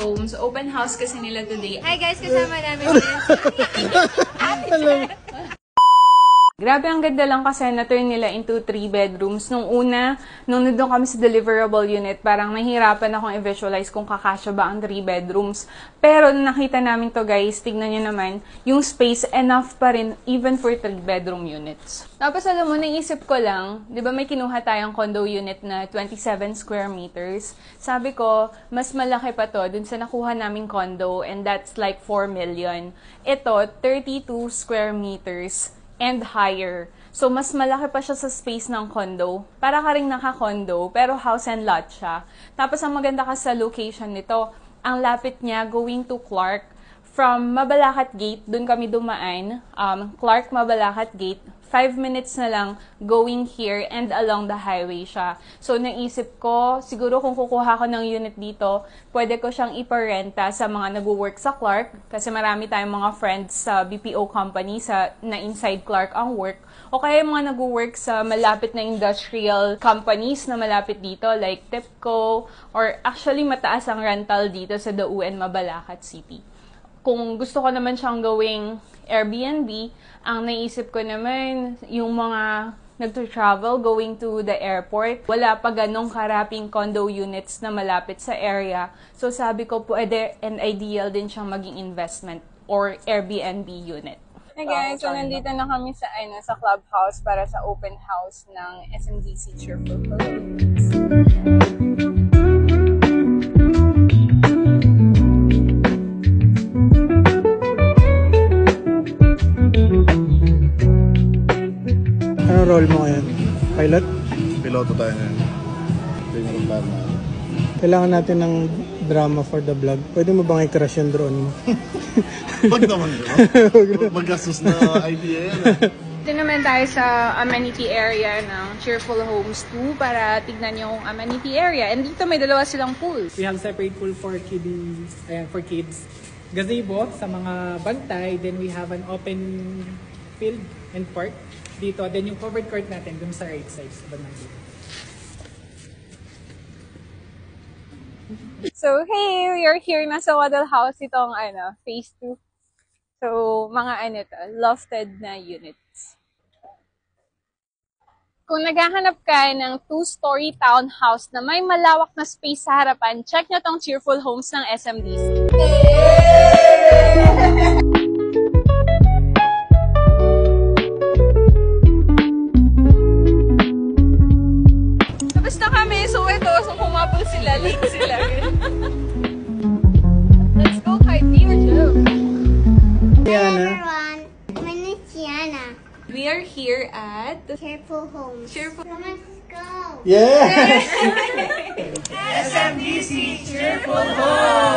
Homes. Open house kasi nila today. Hi guys, kasama namin Grabe, ang ganda lang kasi na-turn nila into 3 bedrooms. Nung una, nung nandun kami sa deliverable unit, parang nahihirapan akong i-visualize kung kakasya ba ang 3 bedrooms. Pero nung nakita namin to guys, tignan nyo naman, yung space enough pa rin even for 3 bedroom units. Tapos alam mo, naisip ko lang, di ba may kinuha tayong condo unit na 27 square meters? Sabi ko, mas malaki pa to dun sa nakuha naming condo and that's like 4 million. Ito, 32 square meters and higher. So, mas malaki pa siya sa space ng condo. Para ka rin naka-condo, pero house and lot siya. Tapos, ang maganda ka sa location nito, ang lapit niya going to Clark. From Mabalacat Gate, dun kami dumaan. Clark, Mabalacat Gate. 5 minutes na lang going here and along the highway siya. So, naisip ko, siguro kung kukuha ko ng unit dito, pwede ko siyang iparenta sa mga nag-work sa Clark kasi marami tayong mga friends sa BPO company na inside Clark ang work. O kaya yung mga nag-work sa malapit na industrial companies na malapit dito like TIPCO or actually mataas ang rental dito sa Dauen, Mabalacat City. Kung gusto ko naman siyang gawing Airbnb, ang naisip ko naman, yung mga nagto-travel going to the airport, wala pa ganong karaping condo units na malapit sa area. So sabi ko, pwede and ideal din siyang maging investment or Airbnb unit. Hey guys, so nandito na kami sa clubhouse para sa open house ng SMDC Cheerful Philippines. Anong role mo ngayon? Pilot? Piloto tayo ngayon. Ito yung require natin. Kailangan natin ng drama for the vlog. Pwede mo bang i-crash yung drone mo? Wag naman yun. Maggastos na idea yan. Dito naman tayo sa amenity area ng Cheerful Homes 2 para tignan yung amenity area. And dito may dalawa silang pool. We have separate pool for kids. Gazebo sa mga bantay. Then we have an open field and park dito. Then yung covered court natin dun sa right side sa bandang dito. So, hey! We are here na sa Waddle House. Itong phase 2. So, mga lofted na units. Kung naghahanap ka ng 2-story townhouse na may malawak na space sa harapan, check nyo tong Cheerful Homes ng SMDC. Tapos na kami. So, ito. So, pumapol sila. Late sila. Let's go, Kylie. Or Joe. Everyone, my name is Tiana. We are here at Cheerful Homes. Cheerful. So let's go. Yeah! SMDC Cheerful Homes!